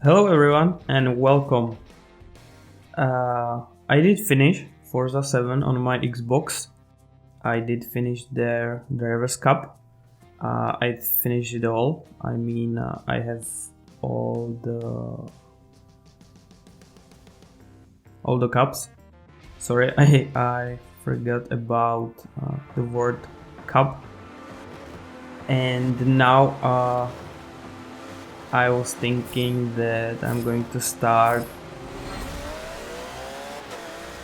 Hello everyone and welcome. I did finish Forza 7 on my Xbox. I did finish the Drivers' Cup. I finished it all. I have all the cups. Sorry, I forgot about the word cup. And now I was thinking that I'm going to start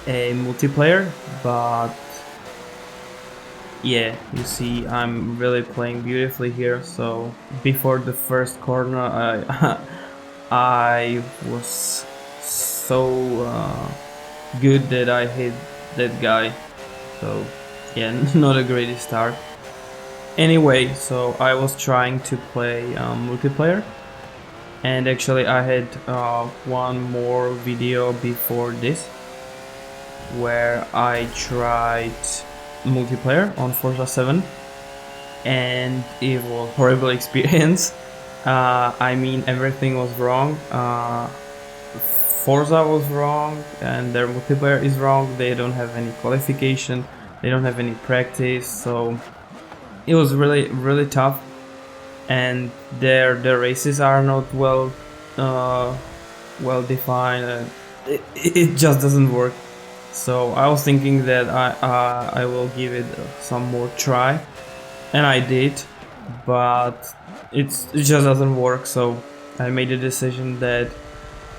a multiplayer, but yeah, you see I'm really playing beautifully here. So before the first corner I was so good that I hit that guy. So yeah, not a great start. Anyway, so I was trying to play multiplayer, and actually I had one more video before this where I tried multiplayer on Forza 7, and it was a horrible experience. Everything was wrong. Forza was wrong and their multiplayer is wrong. They don't have any qualification, they don't have any practice, so it was really tough, and their races are not well defined. It just doesn't work. So I was thinking that I will give it some more try, and I did, but it just doesn't work. So I made a decision that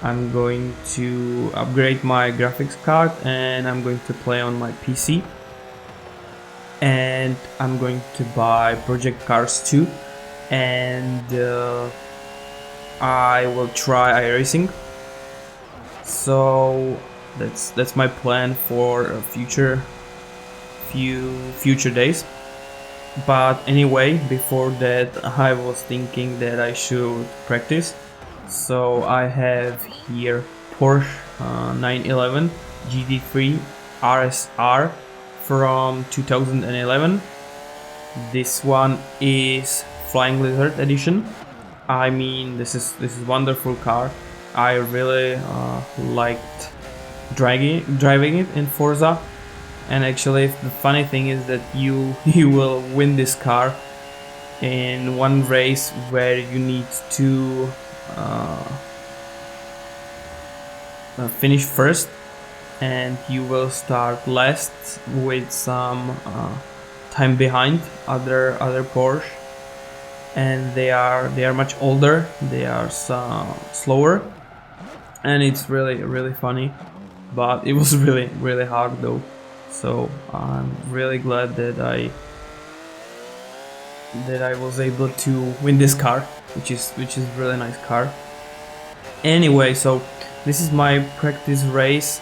I'm going to upgrade my graphics card and I'm going to play on my PC, and I'm going to buy Project Cars 2, and I will try iRacing. So that's my plan for future days. But anyway, before that I was thinking that I should practice. So I have here Porsche 911 GT3 RSR from 2011. This one is Flying Lizard edition. This is wonderful car. I really liked driving it in Forza, and actually the funny thing is that you will win this car in one race where you need to finish first, and you will start last with some time behind other Porsche, and they are much older, they are slower, and it's really funny, but it was really hard though. So I'm really glad that I was able to win this car, which is really nice car. Anyway, so this is my practice race.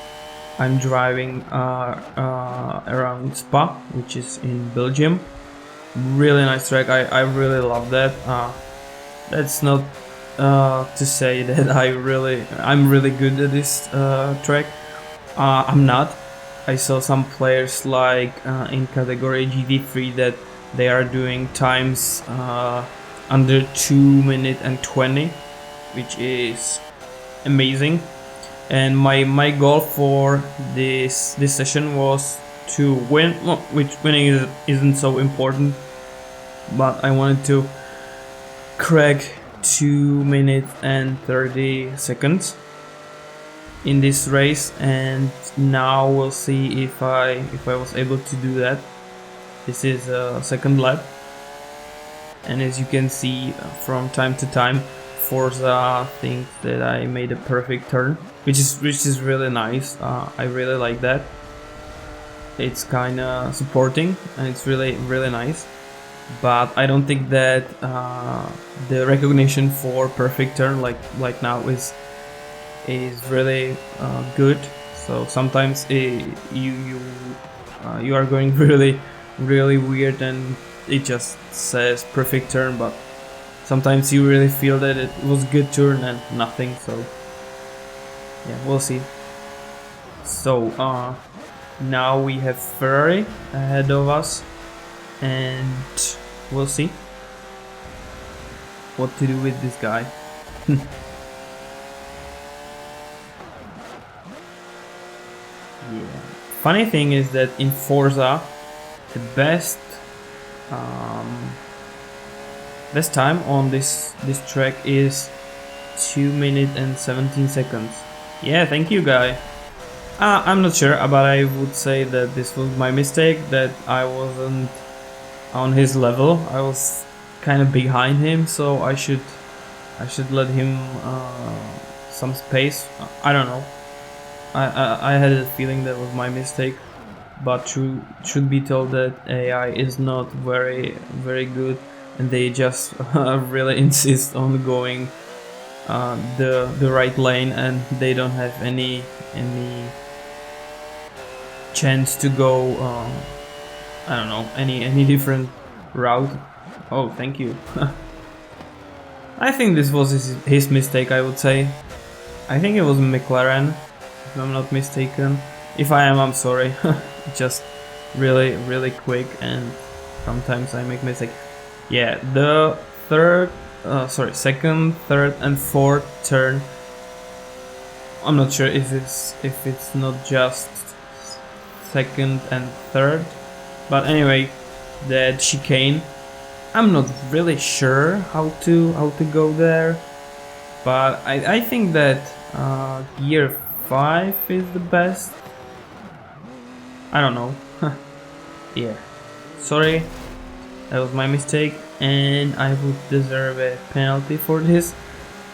I'm driving around Spa, which is in Belgium. Really nice track. I really love that. That's not to say that I'm really good at this track. I'm not. I saw some players like in category GT3 that they are doing times under 2 minutes and 20, which is amazing. And my goal for this session was to win, which winning isn't so important, but I wanted to crack 2 minutes and 30 seconds in this race, and now we'll see if I was able to do that. This is a second lap, and as you can see from time to time, Forza thinks that I made a perfect turn, which is really nice. I really like that. It's kinda supporting and it's really nice, but I don't think that the recognition for perfect turn like now is really good. So sometimes you are going really weird and it just says perfect turn, but sometimes you really feel that it was good turn and nothing. So yeah, we'll see. So now we have Ferrari ahead of us, and we'll see what to do with this guy. Yeah. Funny thing is that in Forza, the best time on this track is 2 minutes and 17 seconds. Yeah, thank you, guy. I'm not sure, but I would say that this was my mistake, that I wasn't on his level. I was kind of behind him, so I should let him some space. I don't know. I had a feeling that was my mistake, but should be told that AI is not very good, and they just really insist on going the right lane, and they don't have any chance to go I don't know, any different route. Oh, thank you. I think this was his mistake, I would say. I think it was McLaren, if I'm not mistaken. If I am, I'm sorry. Just really quick, and sometimes I make mistake. Yeah, the second, third, and fourth turn. I'm not sure if it's not just second and third, but anyway, that chicane. I'm not really sure how to go there, but I think that gear 5 is the best. I don't know. Yeah, sorry, that was my mistake, and I would deserve a penalty for this.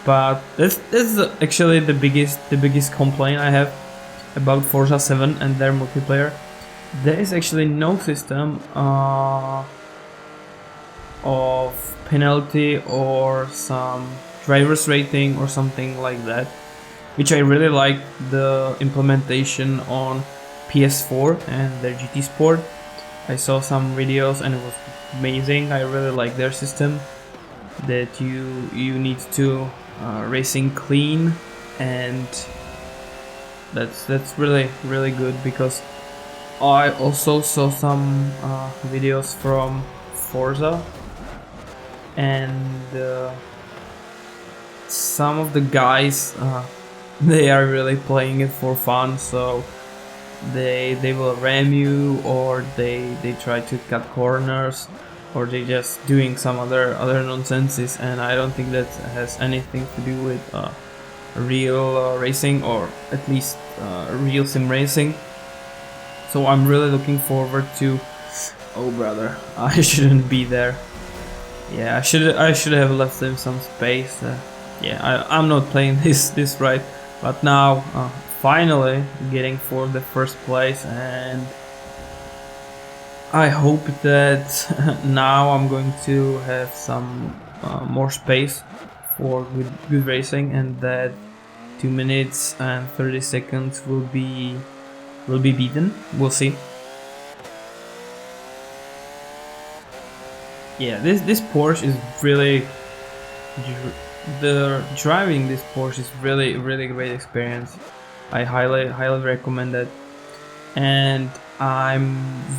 But this is actually the biggest complaint I have about Forza 7 and their multiplayer. There is actually no system of penalty or some driver's rating or something like that, which I really like the implementation on PS4 and their GT Sport. I saw some videos and it was amazing. I really like their system, that you need to racing clean, and that's really good, because I also saw some videos from Forza, and some of the guys they are really playing it for fun, so they will ram you, or they try to cut corners, or they just doing some other nonsenses, and I don't think that has anything to do with real racing, or at least real sim racing. So I'm really looking forward to. Oh brother, I shouldn't be there. Yeah, I should have left them some space. Yeah, I'm not playing this right, but now finally getting for the first place, and I hope that now I'm going to have some more space for good racing, and that 2 minutes and 30 seconds will be beaten. We'll see. Yeah, this Porsche is really, driving this Porsche is really great experience. I highly recommend it, and I'm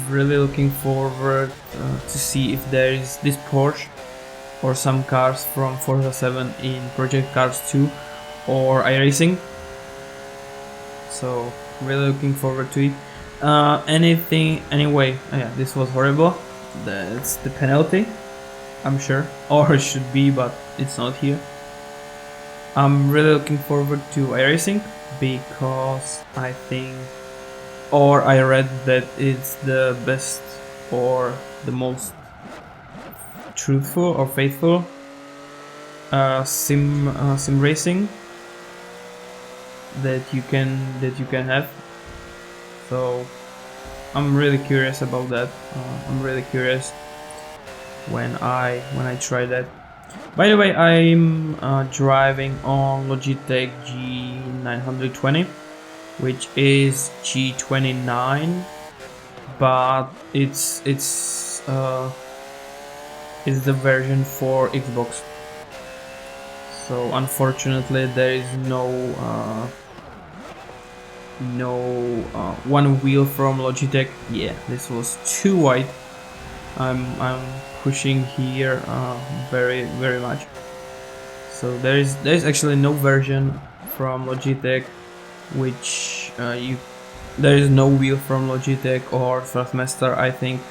really looking forward to see if there is this Porsche or some cars from Forza 7 in Project Cars 2 or iRacing. So really looking forward to it. Anyway, yeah, this was horrible. That's the penalty, I'm sure, or it should be, but it's not here. I'm really looking forward to iRacing, because I think, or I read that it's the best or the most truthful or faithful sim racing that you can have. So I'm really curious about that. I'm really curious when I try that. By the way, I'm driving on Logitech G920, which is G29, but it's the version for Xbox. So unfortunately, there is no one wheel from Logitech. Yeah, this was too wide. I'm pushing here very much. So there's actually no version from Logitech which you there is no wheel from Logitech or Thrustmaster. I think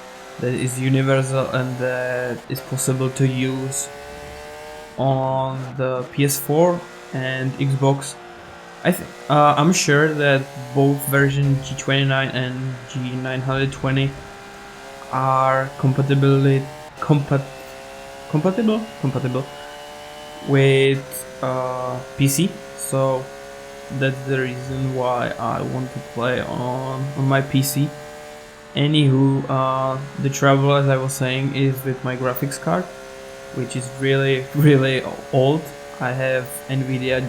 that is universal and that is possible to use on the PS4 and Xbox. I'm sure that both version G29 and G920 are compatible with PC, so that's the reason why I want to play on my PC. Anywho, the trouble, as I was saying, is with my graphics card, which is really old. I have Nvidia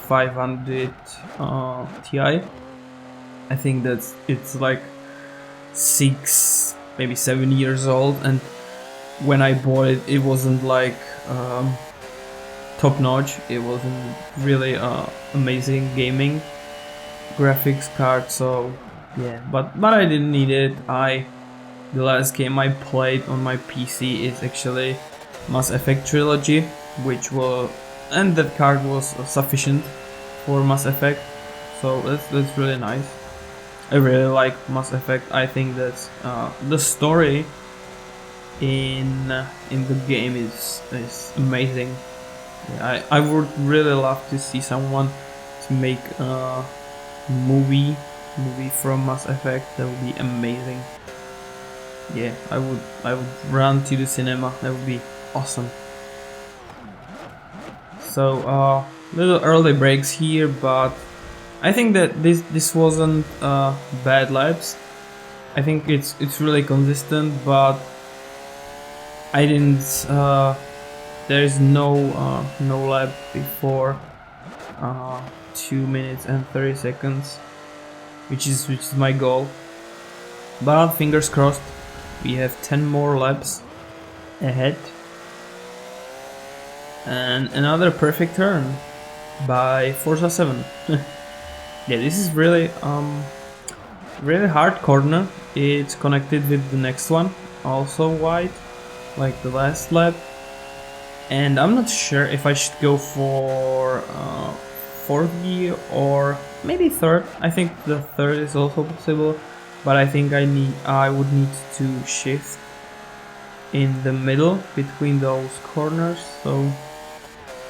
500 Ti. I think it's like 6, maybe 7 years old, and when I bought it, it wasn't like top notch. It wasn't really amazing gaming graphics card, so yeah. But I didn't need it. The last game I played on my PC is actually Mass Effect Trilogy, and that card was sufficient for Mass Effect, so that's really nice. I really like Mass Effect. I think that the story in the game is amazing. Yeah, I would really love to see someone to make a movie from Mass Effect. That would be amazing. Yeah, I would run to the cinema. That would be awesome. So little early breaks here, but I think that this wasn't bad laps. I think it's really consistent, but I didn't. There is no lap before 2 minutes and 30 seconds, which is my goal. But fingers crossed, we have 10 more laps ahead. And another perfect turn by Forza 7. Yeah, this is really hard corner. It's connected with the next one, also wide, like the last lap. And I'm not sure if I should go for fourth gear or maybe third. I think the third is also possible, but I think I would need to shift in the middle between those corners. So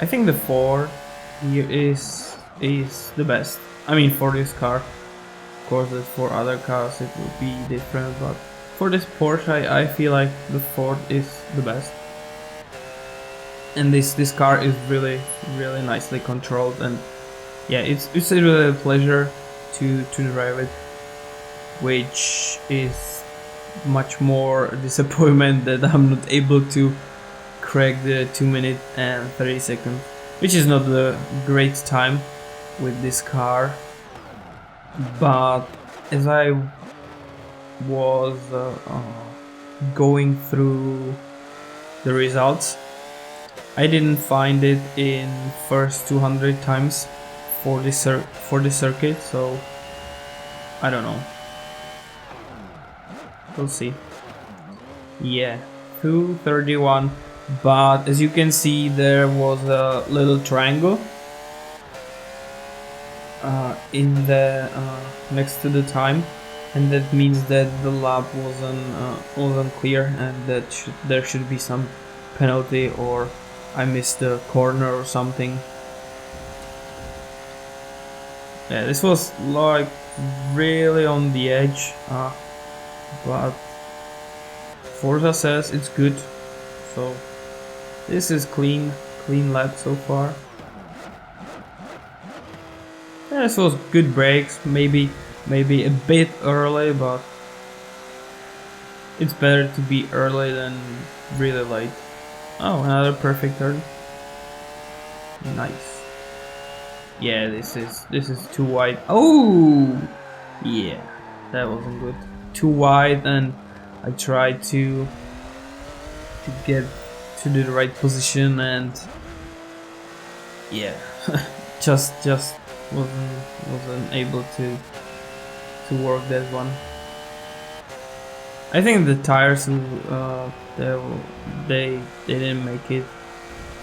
I think the fourth gear is the best. I mean, for this car. Of course, for other cars it would be different, but for this Porsche I feel like the fourth is the best. And this car is really nicely controlled, and yeah, it's a really pleasure to drive it, which is much more disappointment that I'm not able to crack the 2 minutes and 30 seconds, which is not a great time with this car. But as I was going through the results, I didn't find it in first 200 times for this circuit, so I don't know. We'll see. Yeah, 231, but as you can see, there was a little triangle in the next to the time, and that means that the lap wasn't clear, and that there should be some penalty, or I missed the corner or something. Yeah, this was like really on the edge, but Forza says it's good, so this is clean lap so far. Yeah, this was good brakes, maybe a bit early, but it's better to be early than really late. Oh, another perfect turn. Nice. Yeah, this is too wide. Oh, yeah, that wasn't good. Too wide, and I tried to get to the right position, and yeah, just wasn't able to work that one. I think the tires they didn't make it.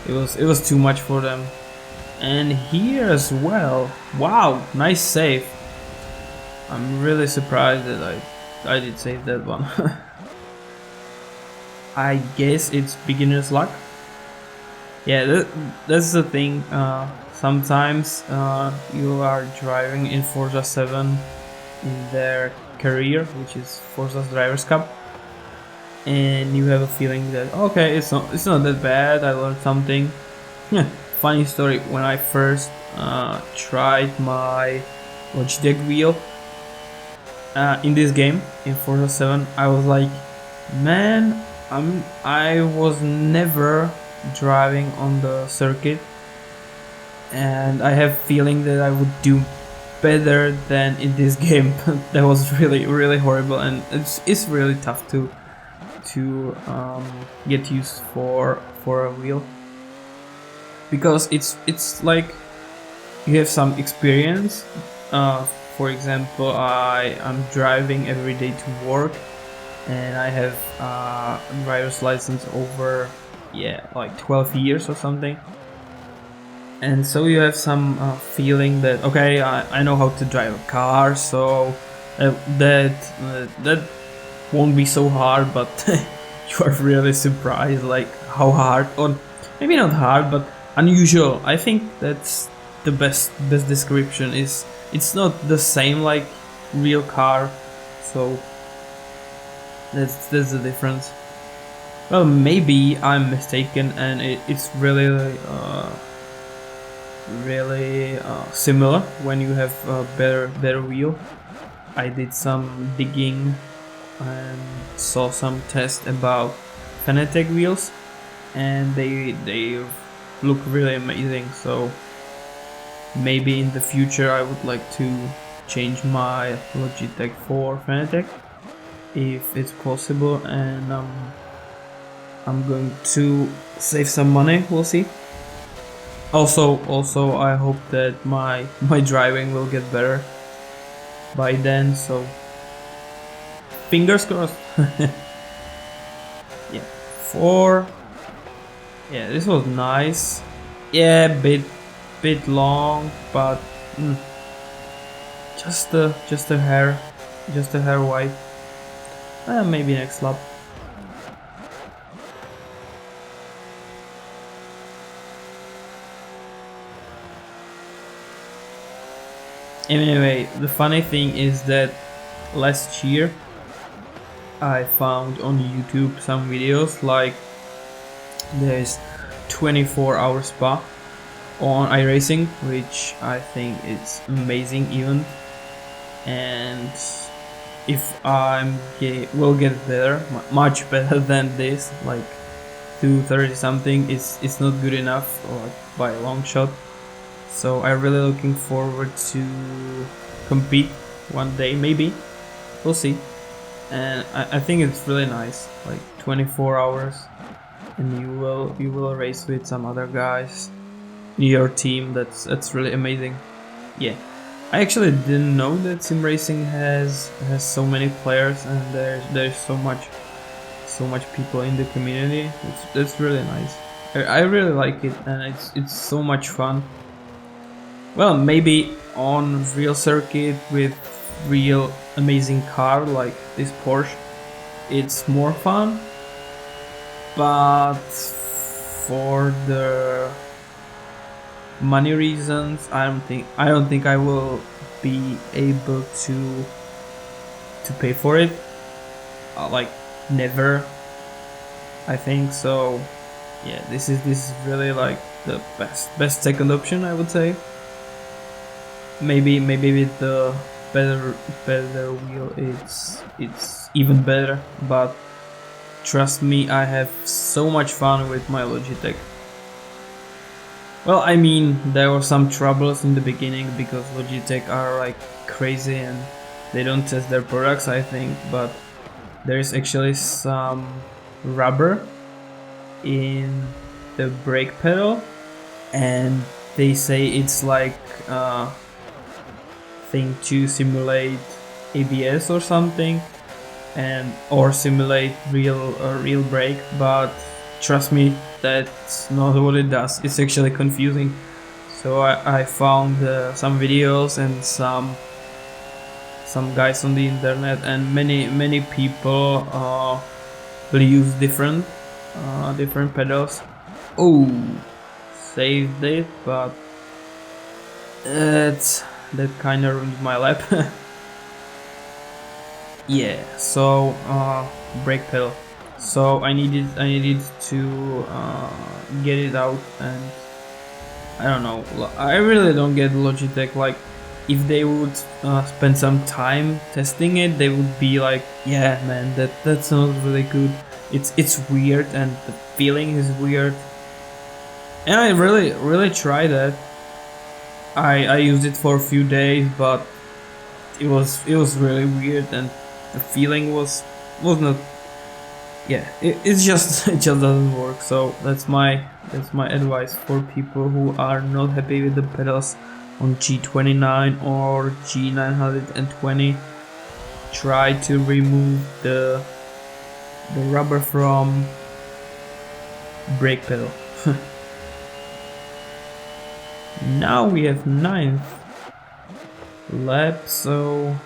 It was too much for them. And here as well. Wow, nice save. I'm really surprised that I did save that one. I guess it's beginner's luck. Yeah, that's the thing. Sometimes you are driving in Forza 7 in their career, which is Forza's Drivers' Cup, and you have a feeling that okay, it's not that bad. I learned something. Yeah, funny story. When I first tried my Logitech wheel in this game in Forza 7, I was like, man, I was never driving on the circuit, and I have feeling that I would do better than in this game. That was really horrible, and it's really tough to get used for a wheel, because it's like you have some experience. For example, I'm driving every day to work, and I have a driver's license over like 12 years or something, and so you have some feeling that okay, I know how to drive a car, so that won't be so hard. But you are really surprised like how hard, or maybe not hard, but unusual. I think that's the best description. Is it's not the same like real car, so that's the difference. Well, maybe I'm mistaken, and it's really similar when you have a better wheel. I did some digging and saw some tests about Fanatec wheels, and they look really amazing. So maybe in the future I would like to change my Logitech for Fanatec if it's possible, and I'm going to save some money. We'll see. Also, I hope that my driving will get better by then. So fingers crossed. Yeah, 4. Yeah, this was nice. Yeah, bit long, but just a hair wide. Maybe next lap. Anyway, the funny thing is that last year I found on YouTube some videos like there's 24-hour spa on iRacing, which I think is amazing event, and if will get better, much better than this, like 2:30 something, it's not good enough, or by a long shot. So I'm really looking forward to compete one day, maybe. We'll see. And I think it's really nice, like 24 hours, and you will race with some other guys in your team. That's really amazing. Yeah, I actually didn't know that sim racing has so many players, and there's so much people in the community. That's really nice. I really like it, and it's so much fun. Well, maybe on real circuit with real amazing car like this Porsche, it's more fun. But for the money reasons, I don't think I will be able to pay for it. Like never, I think so. Yeah, this is really like the best second option, I would say. Maybe with the better wheel it's even better, but trust me, I have so much fun with my Logitech. Well, I mean, there were some troubles in the beginning because Logitech are like crazy and they don't test their products, I think, but there is actually some rubber in the brake pedal, and they say it's like thing to simulate ABS or something, or simulate real brake, but trust me, that's not what it does. It's actually confusing. So I found some videos and some guys on the internet, and many people will use different pedals. Oh, saved it, but that kind of ruined my lap. Yeah, so brake pedal. So I needed to get it out, and I don't know. I really don't get Logitech. Like, if they would spend some time testing it, they would be like, yeah, man, that sounds really good. It's weird, and the feeling is weird. And I really tried that. I used it for a few days, but it was really weird, and the feeling was not. Yeah, it's just it just doesn't work. So that's my advice for people who are not happy with the pedals on G29 or G920. Try to remove the rubber from brake pedal. Now we have 9th lap, so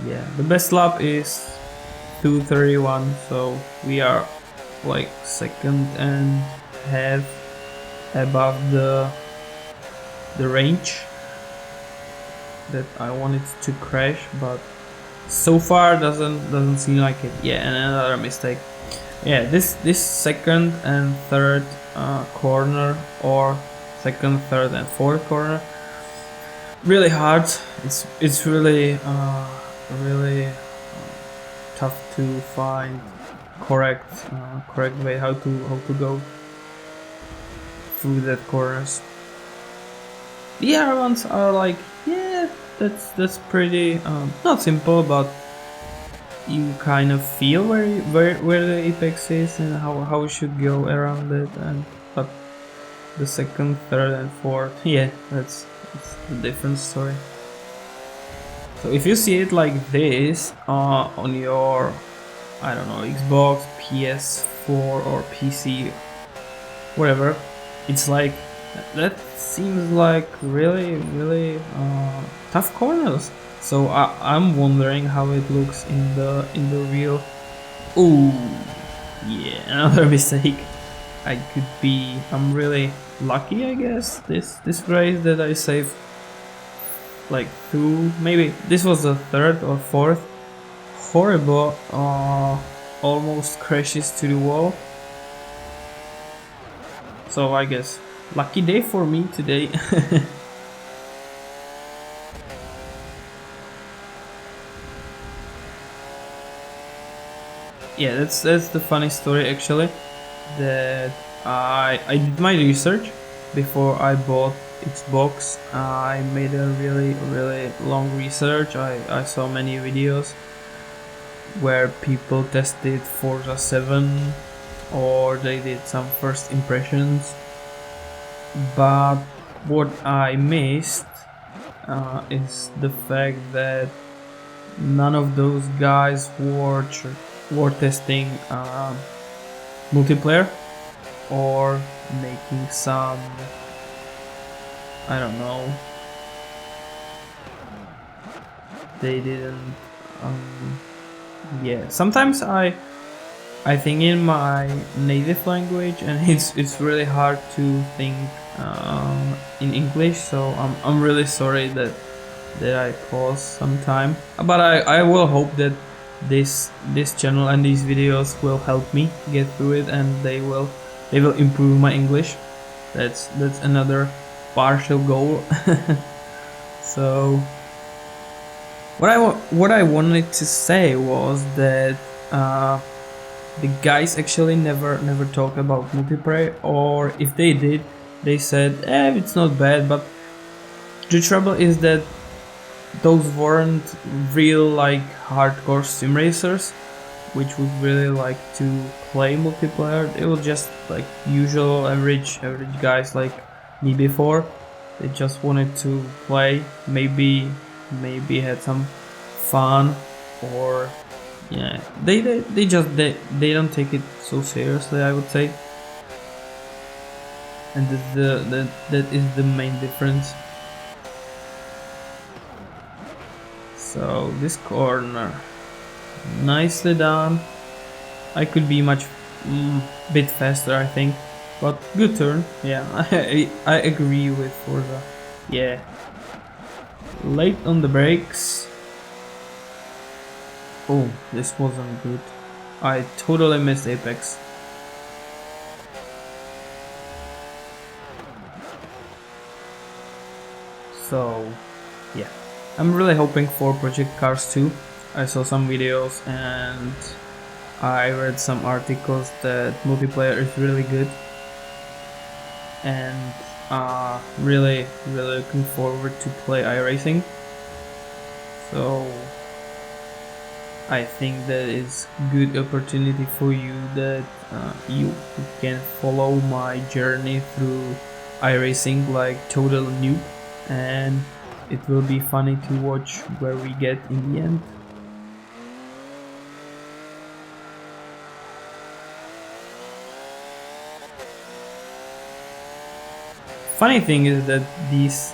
yeah, the best lap is 2:31, so we are like 2.5 seconds above the range that I wanted to crash, but so far doesn't seem like it. Yeah, and another mistake. Yeah, this second and third corner, or second, third, and fourth corner, really hard. It's really tough to find correct way how to go through that corners. The other ones are like, yeah, that's pretty not simple, but you kind of feel where the apex is and how you should go around it. And but the second, third, and fourth, yeah, that's a different story. So if you see it like this on your, I don't know, Xbox, PS4 or PC, whatever, it's like that seems like really tough corners. So I'm wondering how it looks in the real. Ooh, yeah, another mistake. I'm really lucky, I guess, this race, that I saved like 2, maybe this was the 3rd or 4th horrible almost crashes to the wall. So I guess lucky day for me today. Yeah, that's the funny story actually, that I did my research before I bought Xbox. I made a really long research. I saw many videos where people tested Forza 7, or they did some first impressions, but what I missed is the fact that none of those guys were testing multiplayer or making some, I don't know, they didn't yeah, sometimes I think in my native language, and it's really hard to think in English, so I'm really sorry that I paused some time, but I will hope that this channel and these videos will help me get through it, and they will improve my English. That's another partial goal. So what I wanted to say was that the guys actually never talked about multiplayer, or if they did, they said, it's not bad. But the trouble is that those weren't real like hardcore sim racers, which would really like to play multiplayer. It was just like usual average guys like me before. They just wanted to play, maybe had some fun, or yeah, they don't take it so seriously, I would say, and that is the main difference. So this corner, nicely done. I could be much bit faster, I think, but good turn. Yeah, I agree with Forza. Yeah, late on the brakes. Oh, this wasn't good. I totally missed apex. So yeah, I'm really hoping for Project Cars 2. I saw some videos and I read some articles that multiplayer is really good, and really looking forward to play iRacing. So I think that is good opportunity for you that you can follow my journey through iRacing like total noob, and it will be funny to watch where we get in the end. Funny thing is that this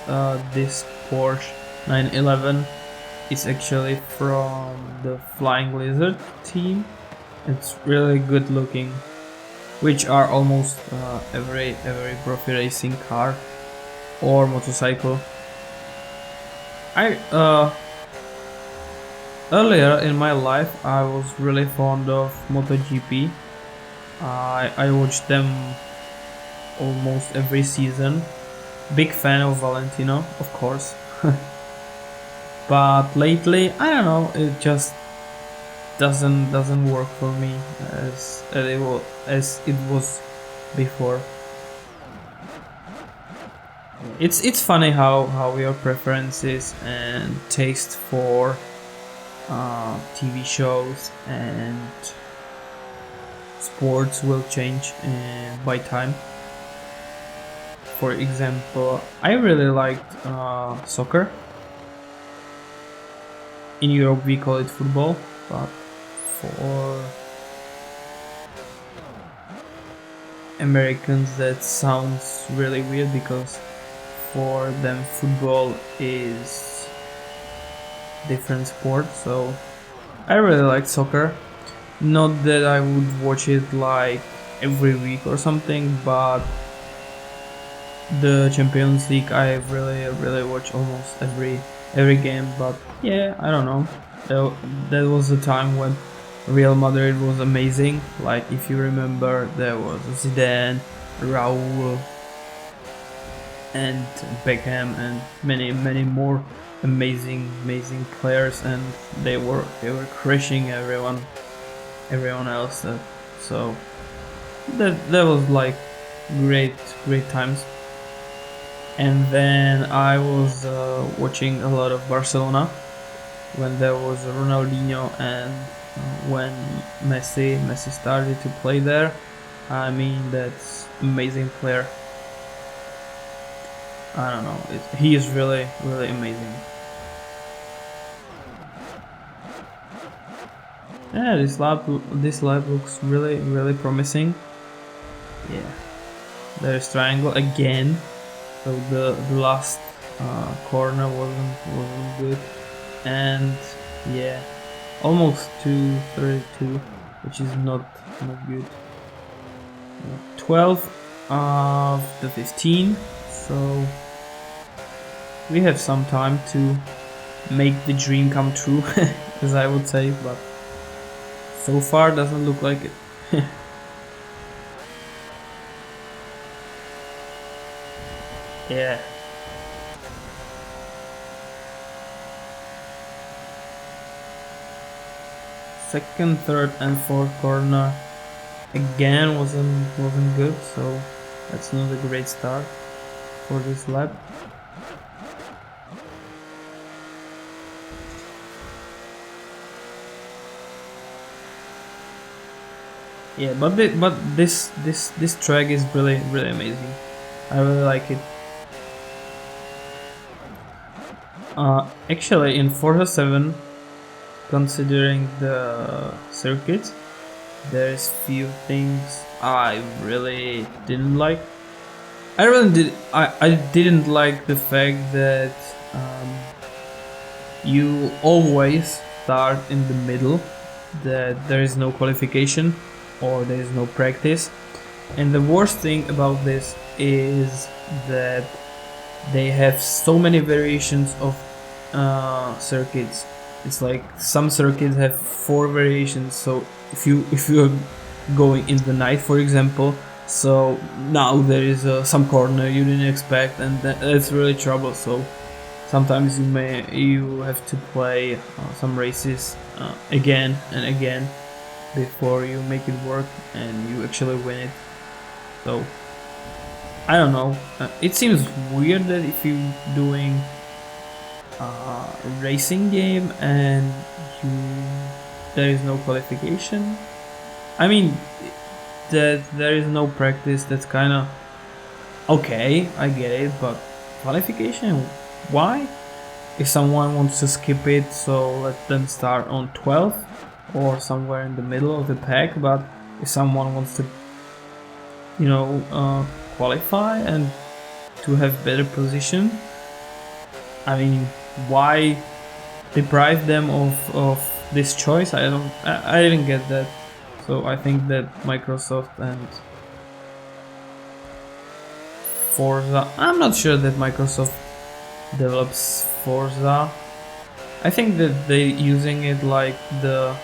Porsche 911 is actually from the Flying Lizard team. It's really good looking, which are almost every profi racing car or motorcycle. I earlier in my life I was really fond of MotoGP. I watched them almost every season. Big fan of Valentino, of course. But lately, I don't know, it just doesn't work for me as it was before. It's funny how your preferences and taste for TV shows and sports will change by time. For example, I really liked soccer. In Europe we call it football, but for Americans that sounds really weird because for them football is different sport. So I really like soccer. Not that I would watch it like every week or something, but the Champions League I really watch almost every game. But yeah, I don't know, that was the time when Real Madrid was amazing. Like if you remember, there was Zidane, Raúl and Beckham and many more amazing players, and they were crushing everyone else. So that was like great times. And then I was watching a lot of Barcelona when there was Ronaldinho, and when Messi started to play there. I mean, that's amazing player. I don't know, he is really amazing. Yeah, this lap looks really promising. Yeah, there's triangle again. So the last corner wasn't good, and yeah, almost 232, which is not good. 12 of the 15, so we have some time to make the dream come true, as I would say, but so far doesn't look like it. Yeah. Second, third, and fourth corner again wasn't good, so that's not a great start for this lap. Yeah, but this track is really amazing. I really like it. Actually, in Forza 7, considering the circuits, there's few things I really didn't like. I didn't like the fact that you always start in the middle, that there is no qualification or there is no practice. And the worst thing about this is that they have so many variations of circuits. It's like some circuits have 4 variations, so if you're going in the night, for example, so now there is some corner you didn't expect, and that's really trouble. So sometimes you have to play some races again and again before you make it work and you actually win it. So I don't know, it seems weird that if you're doing a racing game and there is no qualification, I mean that there is no practice, that's kind of okay, I get it, but qualification, why? If someone wants to skip it, so let them start on 12th or somewhere in the middle of the pack. But if someone wants to, qualify and to have better position, I mean, why deprive them of this choice? I didn't get that. So I think that Microsoft and Forza, I'm not sure that Microsoft develops Forza. I think that they using it like the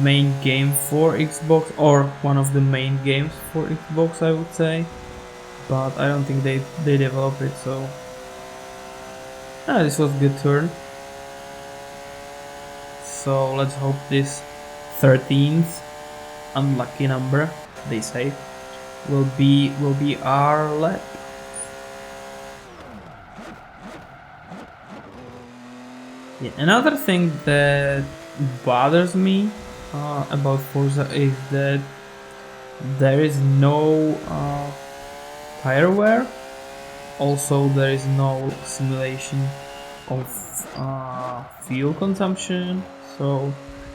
main game for Xbox, or one of the main games for Xbox, I would say, but I don't think they develop it. So this was a good turn. So let's hope this 13th unlucky number, they say, will be our lap. Yeah, another thing that bothers me about Forza is that there is no tire wear. Also, there is no simulation of fuel consumption, so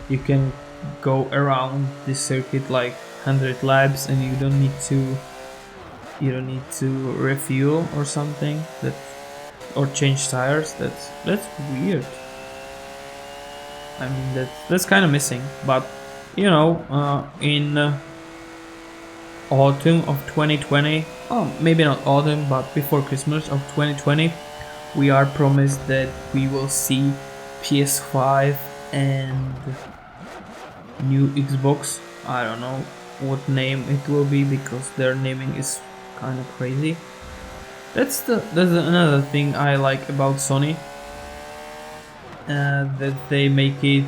you can go around this circuit like 100 laps and you don't need to refuel or something, or change tires. That's weird. I mean, that's kind of missing. But in autumn of 2020, maybe not autumn, but before Christmas of 2020, we are promised that we will see PS5 and new Xbox. I don't know what name it will be, because their naming is kind of crazy. That's another thing I like about Sony, that they make it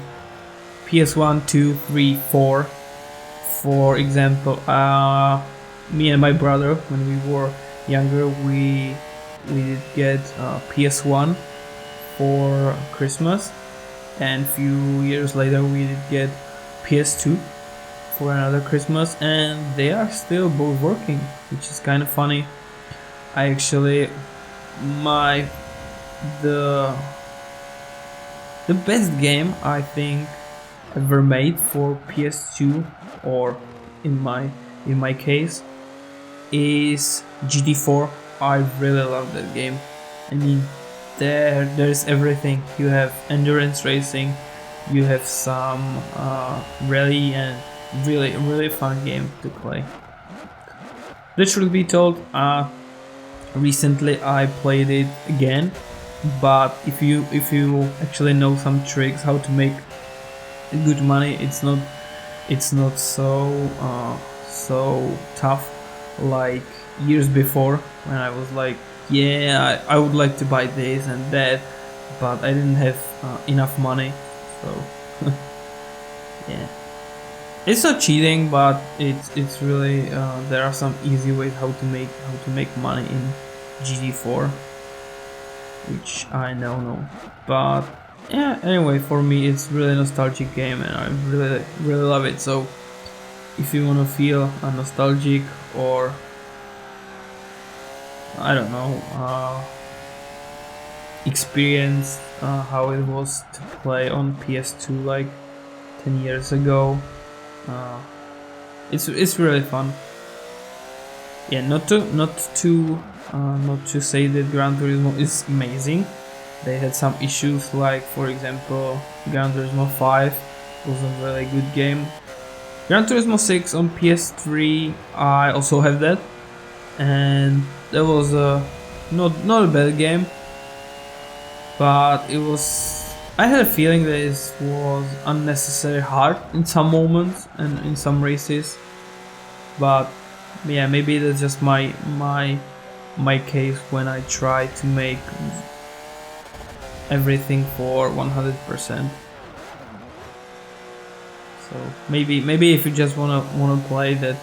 PS1, 2, 3, 4. For example, me and my brother, when we were younger, we did get PS1 for Christmas, and few years later we did get PS2 for another Christmas, and they are still both working, which is kind of funny. I actually, the best game I think ever made for PS2, or in my case, is GT4. I really love that game. I mean, there's everything. You have endurance racing, you have some rally, and really fun game to play. The truth be told, recently I played it again, but if you actually know some tricks how to make good money, it's not so tough like years before, when I was like, yeah, I would like to buy this and that, but I didn't have enough money. So yeah, it's not cheating, but it's really there are some easy ways how to make money in GT4, which I now know. But yeah, anyway, for me it's really nostalgic game, and I really love it. So if you want to feel nostalgic, or I don't know, experience how it was to play on PS2 like 10 years ago, it's really fun. Yeah, not to say that Gran Turismo is amazing, they had some issues, like for example Gran Turismo 5 was a really good game. Gran Turismo 6 on PS3, I also have that, and that was not a bad game, but it was, I had a feeling that it was unnecessarily hard in some moments and in some races, but yeah, maybe that's just my case when I try to make everything for 100%. So maybe if you just wanna play that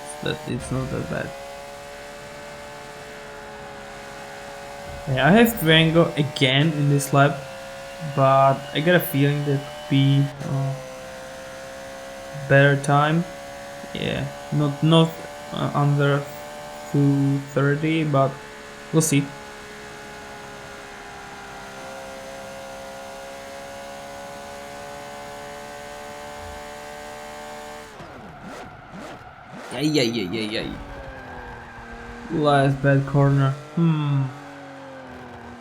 it's not that bad. Yeah, I have Durango again in this lap, but I got a feeling that could be better time. Yeah, not under 2:30, but we'll see. Yeah. Last bad corner.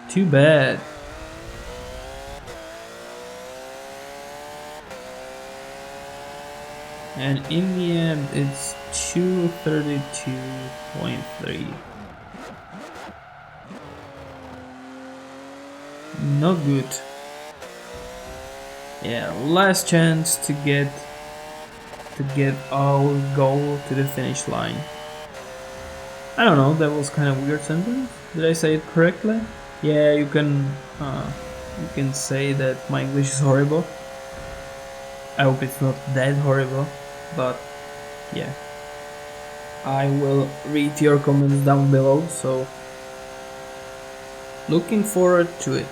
Too bad. And in the end, it's 2:32.3. Not good. Yeah, last chance to get our goal to the finish line. I don't know, that was kind of weird sentence. Did I say it correctly? Yeah, you can say that my English is horrible. I hope it's not that horrible, but yeah. I will read your comments down below, so looking forward to it.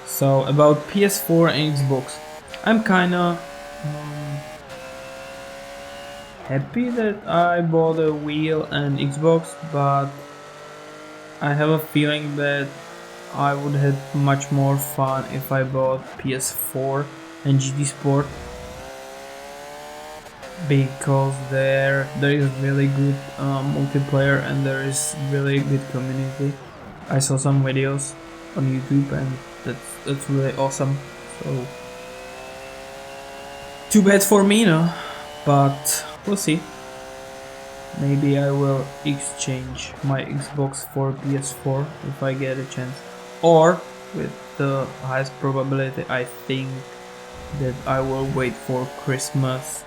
So about PS4 and Xbox, I'm kinda happy that I bought a wheel and Xbox, but I have a feeling that I would have much more fun if I bought PS4 and GT Sport, because there is really good multiplayer and there is really good community. I saw some videos on YouTube and that's really awesome. So too bad for me, no? But we'll see. Maybe I will exchange my Xbox for PS4 if I get a chance. Or, with the highest probability, I think that I will wait for Christmas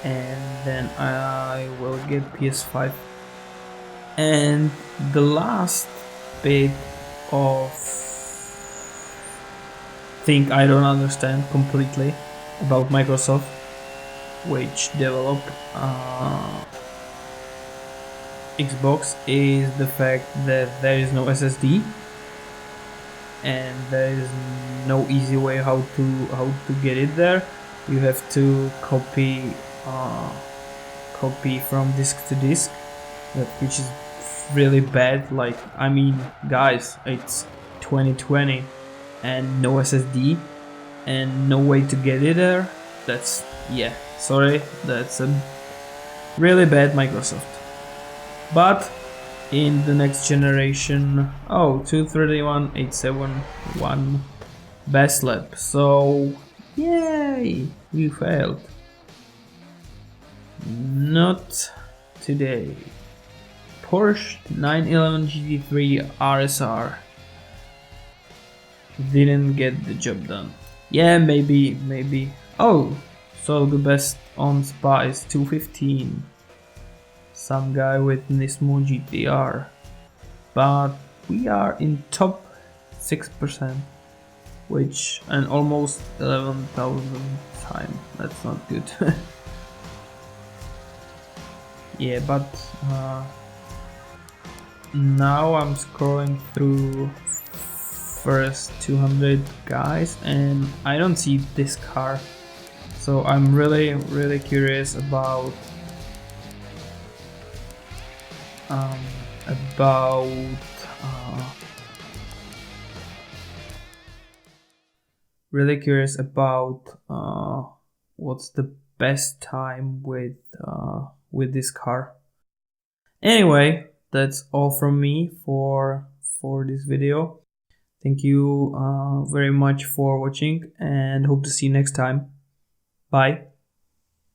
and then I will get PS5. And the last bit of thing I don't understand completely about Microsoft, which developed Xbox, is the fact that there is no SSD and there is no easy way how to get it there. You have to copy from disk to disk, which is really bad. Like, I mean, guys, it's 2020 and no SSD and no way to get it there. That's, yeah, sorry, that's a really bad Microsoft. But in the next generation, 231.871 best lap, so yay, we failed. Not today. Porsche 911 GT3 RSR didn't get the job done. Yeah, maybe. Oh, so the best on Spa is 215. Some guy with Nismo GTR. But we are in top 6%, which, and almost 11,000 time. That's not good. Yeah, but now I'm scrolling through first 200 guys and I don't see this car, so I'm really curious about really curious about what's the best time with this car. Anyway, that's all from me for this video. Thank you very much for watching, and hope to see you next time. Bye.